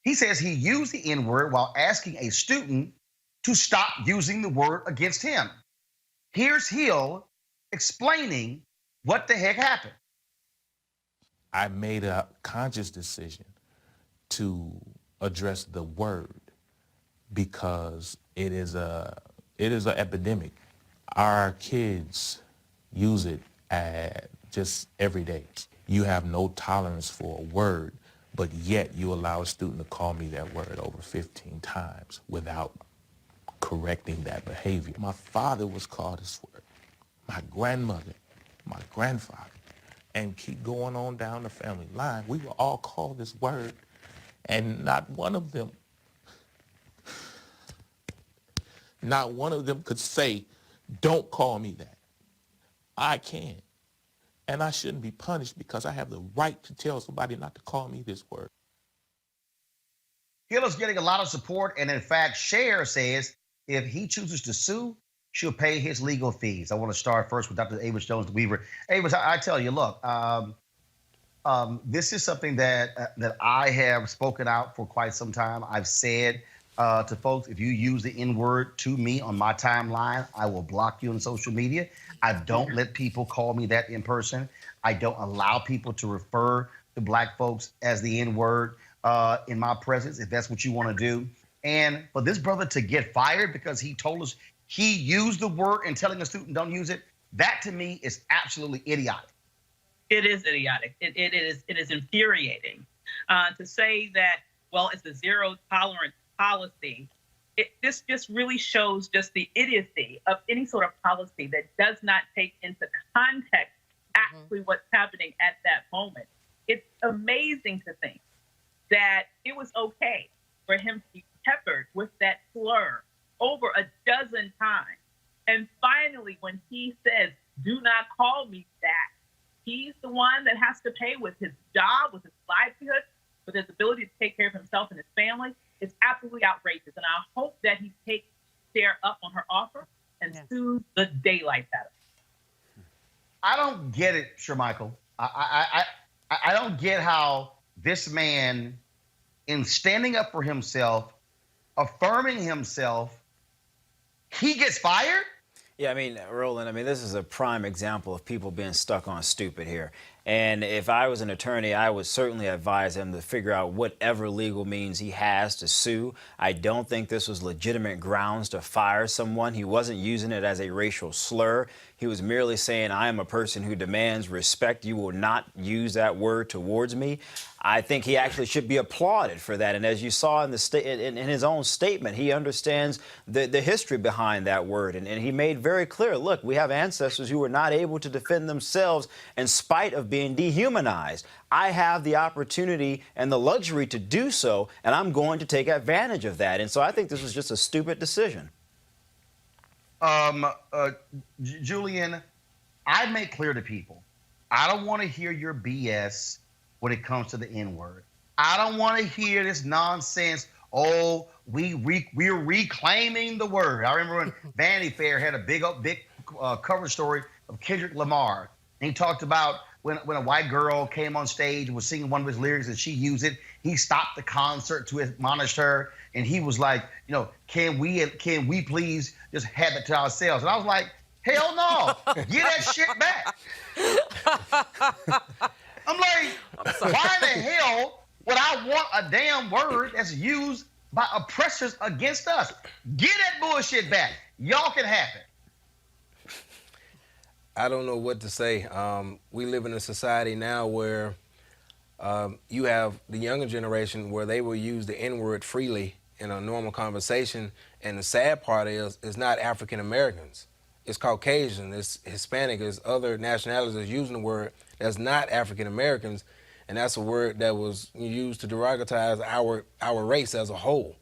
He says he used the N-word while asking a student to stop using the word against him. Here's Hill explaining what the heck happened. I made a conscious decision to address the word because it is an epidemic. Our kids use it just every day. You have no tolerance for a word, but yet you allow a student to call me that word over 15 times without correcting that behavior. My father was called this word, my grandmother, my grandfather, and keep going on down the family line. We were all called this word, and not one of them could say, don't call me that. I can. And I shouldn't be punished because I have the right to tell somebody not to call me this word. Hilla's getting a lot of support, and in fact, Cher says if he chooses to sue, she'll pay his legal fees. I want to start first with Dr. Avis Jones-Weaver. Avis, I tell you, look, this is something that I have spoken out for quite some time. I've said to folks, if you use the N-word to me on my timeline, I will block you on social media. I don't let people call me that in person. I don't allow people to refer to black folks as the N-word in my presence, if that's what you want to do. And for this brother to get fired because he told us he used the word and telling a student don't use it, that to me is absolutely idiotic. It is idiotic. It is infuriating to say that, well, it's a zero tolerance policy. This just really shows just the idiocy of any sort of policy that does not take into context actually what's happening at that moment. It's amazing to think that it was okay for him to be peppered with that slur over a dozen times. And finally, when he says, do not call me that, he's the one that has to pay with his job, with his livelihood, with his ability to take care of himself and his family. It's absolutely outrageous. And I hope that he takes Cher up on her offer and sues the daylights out of her. I don't get it, Shermichael. I don't get how this man, in standing up for himself, affirming himself, he gets fired? Yeah, I mean, Roland, this is a prime example of people being stuck on stupid here. And if I was an attorney, I would certainly advise him to figure out whatever legal means he has to sue. I don't think this was legitimate grounds to fire someone. He wasn't using it as a racial slur. He was merely saying, I am a person who demands respect. You will not use that word towards me. I think he actually should be applauded for that. And as you saw in his own statement, he understands the history behind that word. And he made very clear, look, we have ancestors who were not able to defend themselves in spite of being dehumanized. I have the opportunity and the luxury to do so, and I'm going to take advantage of that. And so I think this was just a stupid decision. Julian, I make clear to people, I don't want to hear your BS when it comes to the N-word. I don't want to hear this nonsense. Oh, we're reclaiming the word. I remember when Vanity Fair had a big cover story of Kendrick Lamar. And he talked about when a white girl came on stage and was singing one of his lyrics and she used it, he stopped the concert to admonish her. And he was like, can we please just have it to ourselves? And I was like, hell no, get that shit back. I'm like, why the hell would I want a damn word that's used by oppressors against us? Get that bullshit back. Y'all can have it. I don't know what to say. We live in a society now where you have the younger generation where they will use the N-word freely in a normal conversation. And the sad part is, it's not African Americans. It's Caucasian, it's Hispanic, it's other nationalities that's using the word that's not African Americans. And that's a word that was used to derogotize our race as a whole.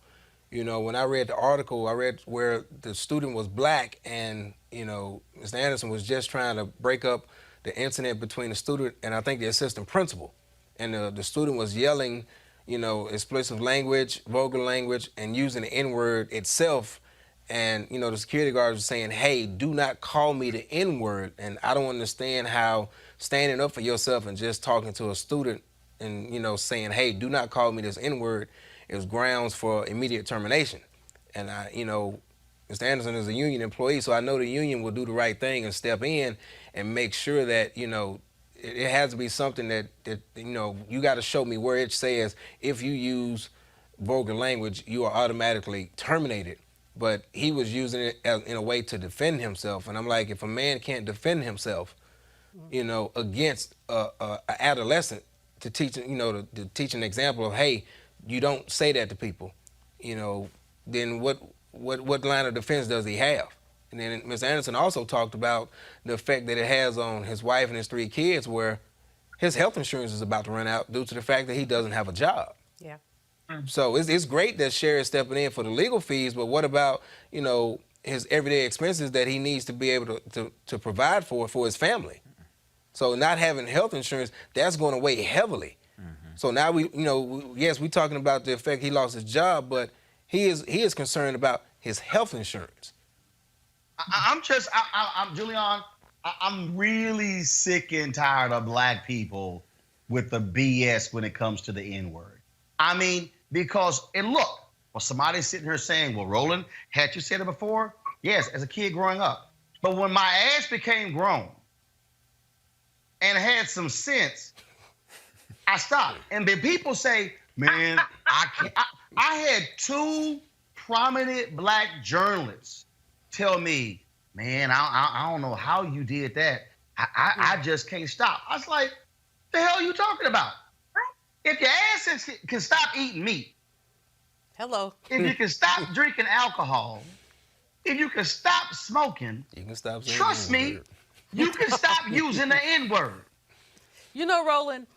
When I read the article, I read where the student was black and, Mr. Anderson was just trying to break up the incident between the student and I think the assistant principal. And the student was yelling, explicit language, vulgar language, and using the N-word itself. And, the security guards were saying, hey, do not call me the N-word. And I don't understand how standing up for yourself and just talking to a student and, saying, hey, do not call me this N-word is grounds for immediate termination. And, Mr. Anderson is a union employee, so I know the union will do the right thing and step in and make sure that, it has to be something that you got to show me where it says if you use vulgar language, you are automatically terminated. But he was using it in a way to defend himself. And I'm like, if a man can't defend himself, against a adolescent, to teach, to teach an example of, hey, you don't say that to people, then what line of defense does he have? And then Mr. Anderson also talked about the effect that it has on his wife and his 3 kids, where his health insurance is about to run out due to the fact that he doesn't have a job. Yeah. So it's great that Sherry is stepping in for the legal fees, but what about, his everyday expenses that he needs to be able to provide for his family? So not having health insurance, that's going to weigh heavily. So now we're talking about the effect he lost his job, but he is concerned about his health insurance. I'm Julian, I'm really sick and tired of black people with the BS when it comes to the N-word. I mean, because, and look, somebody's sitting here saying, well, Roland, had you said it before? Yes, as a kid growing up. But when my ass became grown and had some sense, I stopped. And then people say, man, I can't. I had 2 prominent black journalists tell me, man, I don't know how you did that. I just can't stop. I was like, the hell are you talking about? If your ass can stop eating meat, hello. If you can stop drinking alcohol, if you can stop smoking, you can stop saying trust me, you can stop using the N-word. Roland,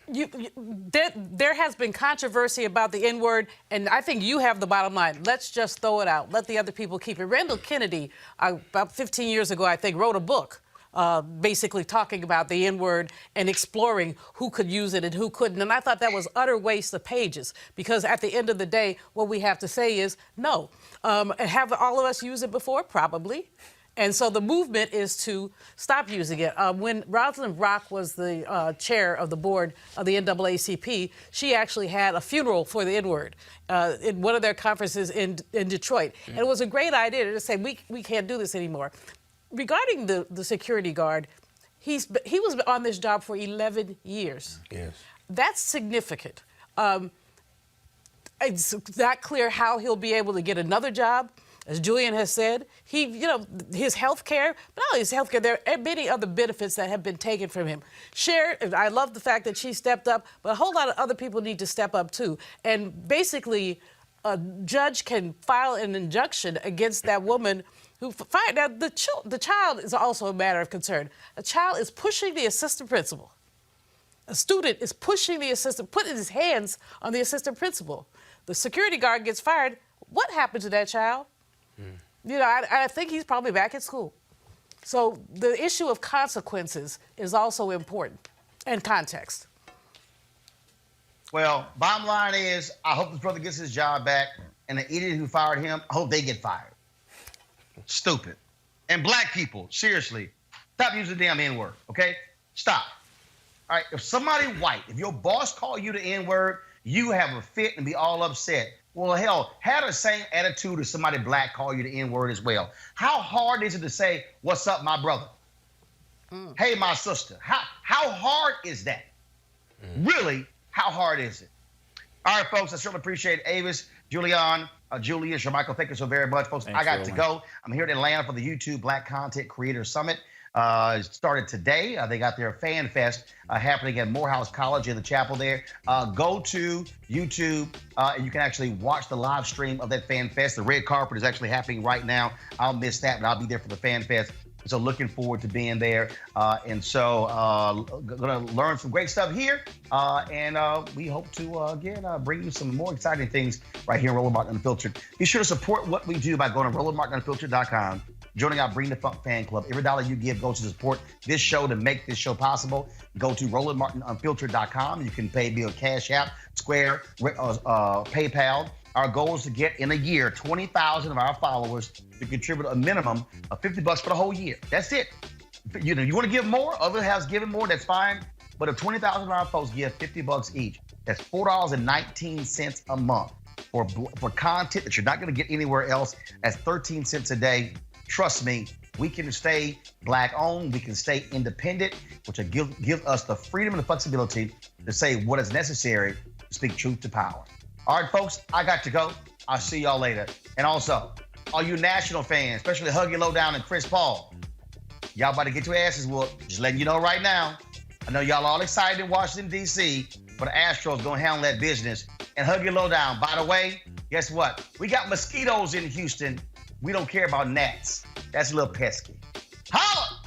there has been controversy about the N-word, and I think you have the bottom line. Let's just throw it out. Let the other people keep it. Randall Kennedy, about 15 years ago, I think, wrote a book basically talking about the N-word and exploring who could use it and who couldn't. And I thought that was utter waste of pages, because at the end of the day, what we have to say is no. Have all of us used it before? Probably. And so the movement is to stop using it. When Rosalind Rock was the chair of the board of the NAACP, she actually had a funeral for the N-word in one of their conferences in Detroit. And it was a great idea to say, we can't do this anymore. Regarding the security guard, he was on this job for 11 years. Yes. That's significant. It's not clear how he'll be able to get another job. As Julian has said, his health care, but not only his health care, there are many other benefits that have been taken from him. I love the fact that she stepped up, but a whole lot of other people need to step up too. And basically, a judge can file an injunction against that woman who fired. Now, the child is also a matter of concern. A child is pushing the assistant principal. A student is pushing the assistant, putting his hands on the assistant principal. The security guard gets fired. What happened to that child? I think he's probably back at school. So the issue of consequences is also important, and context. Well, bottom line is, I hope this brother gets his job back, and the idiot who fired him, I hope they get fired. Stupid. And black people, seriously, stop using the damn N-word, okay? Stop. All right, if somebody white, if your boss call you the N-word, you have a fit and be all upset. Well, hell, have the same attitude as somebody black call you the N-word as well. How hard is it to say, what's up, my brother? Hey, my sister. How hard is that? Really, how hard is it? All right, folks, I certainly appreciate Avis, Julian, Julius, Michael, thank you so very much, folks. Thanks, I got Roland. to go. I'm here in Atlanta for the YouTube Black Content Creator Summit. It started today. They got their Fan Fest happening at Morehouse College in the chapel there. Go to YouTube and you can actually watch the live stream of that Fan Fest. The red carpet is actually happening right now. I'll miss that, but I'll be there for the Fan Fest. So looking forward to being there. And so going to learn some great stuff here. And we hope to, again, bring you some more exciting things right here in Roland Martin Unfiltered. Be sure to support what we do by going to RolandMartinUnfiltered.com. Joining our Bring the Funk fan club. Every dollar you give goes to support this show, to make this show possible. Go to RolandMartinUnfiltered.com. You can pay via Cash App, Square, PayPal. Our goal is to get in a year 20,000 of our followers to contribute a minimum of $50 for the whole year. That's it. You want to give more? Others have given more. That's fine. But if 20,000 of our folks give $50 each, that's $4.19 a month for content that you're not going to get anywhere else. That's 13 cents a day. Trust me, we can stay black-owned, we can stay independent, which will give us the freedom and the flexibility to say what is necessary to speak truth to power. All right, folks, I got to go. I'll see y'all later. And also, all you national fans, especially Huggy Lowdown and Chris Paul, y'all about to get your asses whooped. Just letting you know right now. I know y'all all excited in Washington, D.C., but the Astros going to handle that business. And Huggy Lowdown, by the way, guess what? We got mosquitoes in Houston. We don't care about gnats. That's a little pesky. Holla!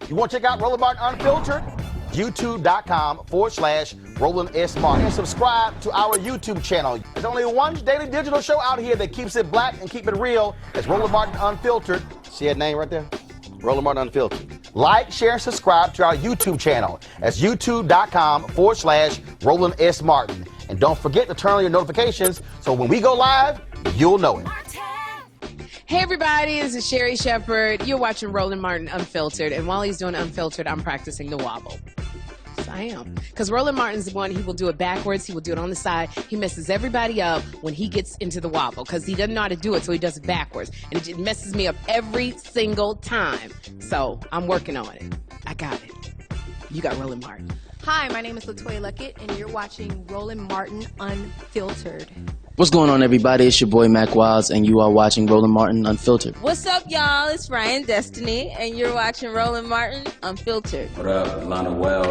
You want to check out Roland Martin Unfiltered? YouTube.com/Roland S. Martin. And subscribe to our YouTube channel. There's only one daily digital show out here that keeps it black and keep it real. It's Roland Martin Unfiltered. See that name right there? Roland Martin Unfiltered. Like, share, and subscribe to our YouTube channel. That's YouTube.com/Roland S. Martin. And don't forget to turn on your notifications so when we go live, you'll know it. Hey everybody, this is Sherry Shepherd. You're watching Roland Martin Unfiltered, and while he's doing Unfiltered, I'm practicing the wobble. Yes, I am. Because Roland Martin's the one, he will do it backwards, he will do it on the side. He messes everybody up when he gets into the wobble, because he doesn't know how to do it, so he does it backwards. And it messes me up every single time. So, I'm working on it. I got it. You got Roland Martin. Hi, my name is LaToya Luckett, and you're watching Roland Martin Unfiltered. What's going on, everybody? It's your boy Mac Wiles, and you are watching Roland Martin Unfiltered. What's up, y'all? It's Ryan Destiny, and you're watching Roland Martin Unfiltered. What up, Lana Well,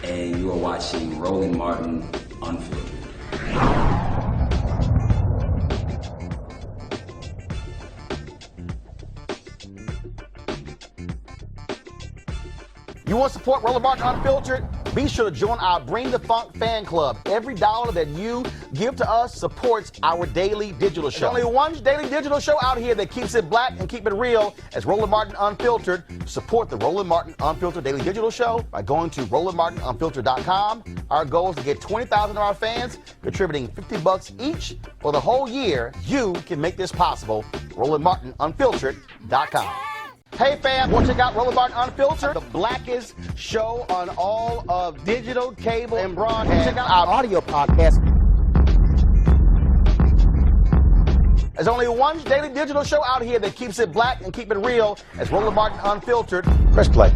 and you are watching Roland Martin Unfiltered. You want to support Roland Martin Unfiltered? Be sure to join our Bring the Funk fan club. Every dollar that you give to us supports our daily digital show. There's only one daily digital show out here that keeps it black and keep it real as Roland Martin Unfiltered. Support the Roland Martin Unfiltered daily digital show by going to RolandMartinUnfiltered.com. Our goal is to get 20,000 of our fans contributing $50 each for the whole year. You can make this possible. RolandMartinUnfiltered.com. Hey fam, want to check out Roland Martin Unfiltered, the blackest show on all of digital, cable, and broadcast. Check out our audio podcast. There's only one daily digital show out here that keeps it black and keep it real. It's Roland Martin Unfiltered. Press play.